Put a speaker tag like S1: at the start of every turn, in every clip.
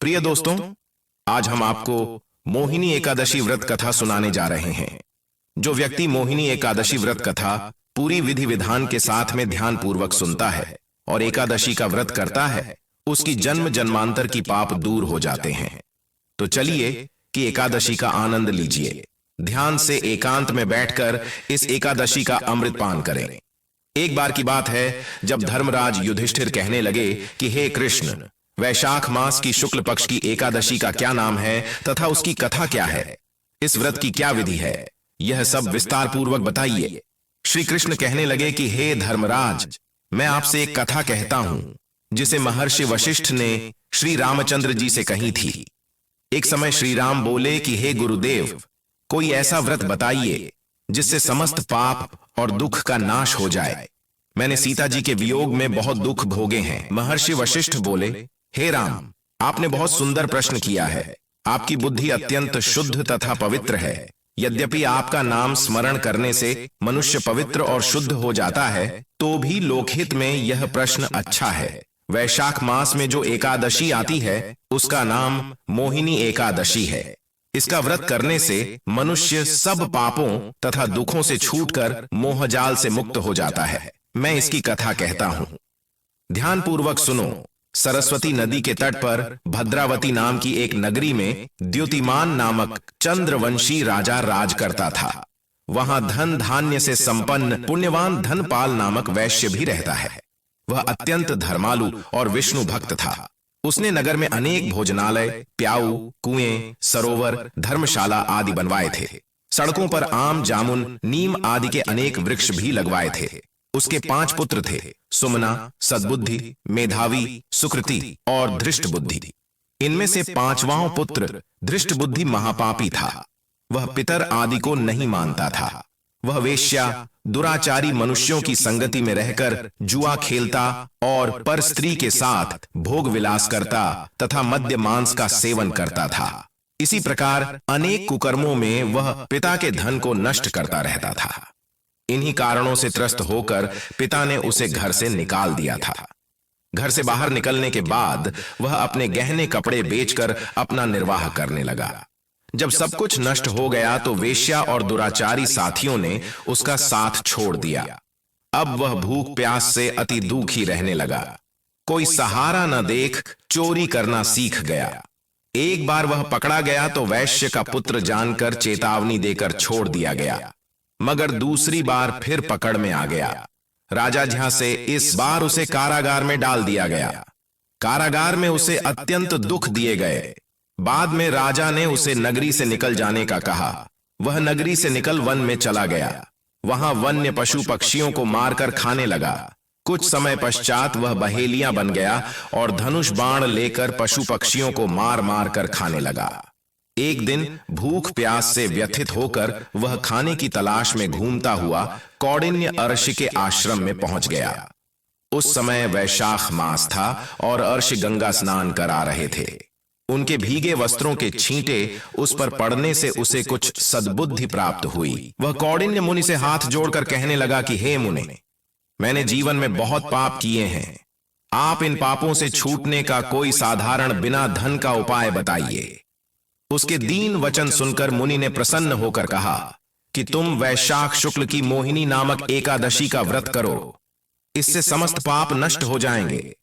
S1: प्रिय दोस्तों, आज हम आपको मोहिनी एकादशी व्रत कथा सुनाने जा रहे हैं। जो व्यक्ति मोहिनी एकादशी व्रत कथा पूरी विधि विधान के साथ में ध्यान पूर्वक सुनता है और एकादशी का व्रत करता है, उसकी जन्म जन्मांतर की पाप दूर हो जाते हैं। तो चलिए कि एकादशी का आनंद लीजिए। ध्यान से एकांत में बैठकर इस एकादशी का अमृत पान करें। एक बार की बात है, जब धर्मराज युधिष्ठिर कहने लगे कि हे कृष्ण, वैशाख मास की शुक्ल पक्ष की एकादशी का क्या नाम है तथा उसकी कथा क्या है, इस व्रत की क्या विधि है, यह सब विस्तार पूर्वक बताइए। श्री कृष्ण कहने लगे कि हे धर्मराज, मैं आपसे एक कथा कहता हूं जिसे महर्षि वशिष्ठ ने श्री रामचंद्र जी से कही थी। एक समय श्री राम बोले कि हे गुरुदेव, कोई ऐसा व्रत बताइए जिससे समस्त पाप और दुख का नाश हो जाए। मैंने सीता जी के वियोग में बहुत दुख भोगे हैं। महर्षि वशिष्ठ बोले, हे राम, आपने बहुत सुंदर प्रश्न किया है। आपकी बुद्धि अत्यंत शुद्ध तथा पवित्र है। यद्यपि आपका नाम स्मरण करने से मनुष्य पवित्र और शुद्ध हो जाता है, तो भी लोकहित में यह प्रश्न अच्छा है। वैशाख मास में जो एकादशी आती है, उसका नाम मोहिनी एकादशी है। इसका व्रत करने से मनुष्य सब पापों तथा दुखों से छूटकर मोहजाल से मुक्त हो जाता है। मैं इसकी कथा कहता हूं, ध्यान पूर्वक सुनो। सरस्वती नदी के तट पर भद्रावती नाम की एक नगरी में द्युतिमान नामक चंद्रवंशी राजा राज करता था। वहां धन धान्य से संपन्न पुण्यवान धनपाल नामक वैश्य भी रहता है। वह अत्यंत धर्मालु और विष्णु भक्त था। उसने नगर में अनेक भोजनालय, प्याऊ, कुएं, सरोवर, धर्मशाला आदि बनवाए थे। सड़कों पर आम, जामुन, नीम आदि के अनेक वृक्ष भी लगवाए थे। उसके 5 पुत्र थे, सुमना, सद्बुद्धि, मेधावी, सुकृति और धृष्ट बुद्धि। इनमें से 5वां पुत्र धृष्ट बुद्धि महापापी था। वह पितर आदि को नहीं मानता था। वह वेश्या, दुराचारी मनुष्यों की संगति में रहकर जुआ खेलता और पर स्त्री के साथ भोग विलास करता तथा मद्य मांस का सेवन करता था। इसी प्रकार अनेक कुकर्मों में वह पिता के धन को नष्ट करता रहता था। इन्हीं कारणों से त्रस्त होकर पिता ने उसे घर से निकाल दिया था। घर से बाहर निकलने के बाद वह अपने गहने कपड़े बेचकर अपना निर्वाह करने लगा। जब सब कुछ नष्ट हो गया तो वेश्या और दुराचारी साथियों ने उसका साथ छोड़ दिया। अब वह भूख प्यास से अति दुखी रहने लगा। कोई सहारा न देख चोरी करना सीख गया। एक बार वह पकड़ा गया तो वैश्य का पुत्र जानकर चेतावनी देकर छोड़ दिया गया, मगर दूसरी बार फिर पकड़ में आ गया। राजा झा से इस बार उसे कारागार में डाल दिया गया। कारागार में उसे अत्यंत दुख दिए गए। बाद में राजा ने उसे नगरी से निकल जाने का कहा। वह नगरी से निकल वन में चला गया। वहां वन्य पशु पक्षियों को मारकर खाने लगा। कुछ समय पश्चात वह बहेलियां बन गया और धनुष बाण लेकर पशु पक्षियों को मार मार कर खाने लगा। एक दिन भूख प्यास से व्यथित होकर वह खाने की तलाश में घूमता हुआ कौंडिन्य अर्षि के आश्रम में पहुंच गया। उस समय वैशाख मास था और अर्षि गंगा स्नान करा रहे थे। उनके भीगे वस्त्रों के छींटे उस पर पड़ने से उसे कुछ सद्बुद्धि प्राप्त हुई। वह कौंडिन्य मुनि से हाथ जोड़कर कहने लगा कि हे मुनि, मैंने जीवन में बहुत पाप किए हैं। आप इन पापों से छूटने का कोई साधारण बिना धन का उपाय बताइए। उसके दीन वचन सुनकर मुनि ने प्रसन्न होकर कहा कि तुम वैशाख शुक्ल की मोहिनी नामक एकादशी का व्रत करो। इससे समस्त पाप नष्ट हो जाएंगे।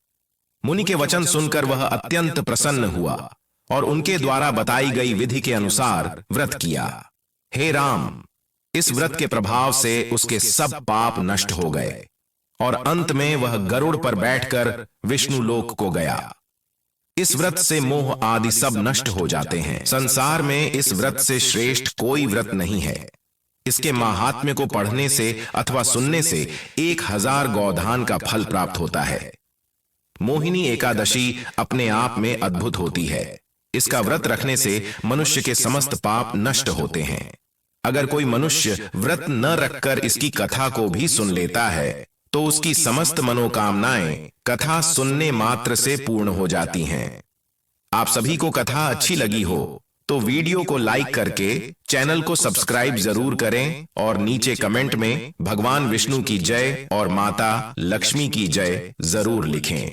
S1: मुनि के वचन सुनकर वह अत्यंत प्रसन्न हुआ और उनके द्वारा बताई गई विधि के अनुसार व्रत किया। हे राम, इस व्रत के प्रभाव से उसके सब पाप नष्ट हो गए और अंत में वह गरुड़ पर बैठकर विष्णु लोक को गया। इस व्रत से मोह आदि सब नष्ट हो जाते हैं। संसार में इस व्रत से श्रेष्ठ कोई व्रत नहीं है। इसके महात्म्य को पढ़ने से अथवा सुनने से 1000 गौदान का फल प्राप्त होता है। मोहिनी एकादशी अपने आप में अद्भुत होती है। इसका व्रत रखने से मनुष्य के समस्त पाप नष्ट होते हैं। अगर कोई मनुष्य व्रत न रखकर इसकी कथा को भी सुन लेता है तो उसकी समस्त मनोकामनाएं कथा सुनने मात्र से पूर्ण हो जाती हैं। आप सभी को कथा अच्छी लगी हो तो वीडियो को लाइक करके चैनल को सब्सक्राइब जरूर करें और नीचे कमेंट में भगवान विष्णु की जय और माता लक्ष्मी की जय जरूर लिखें।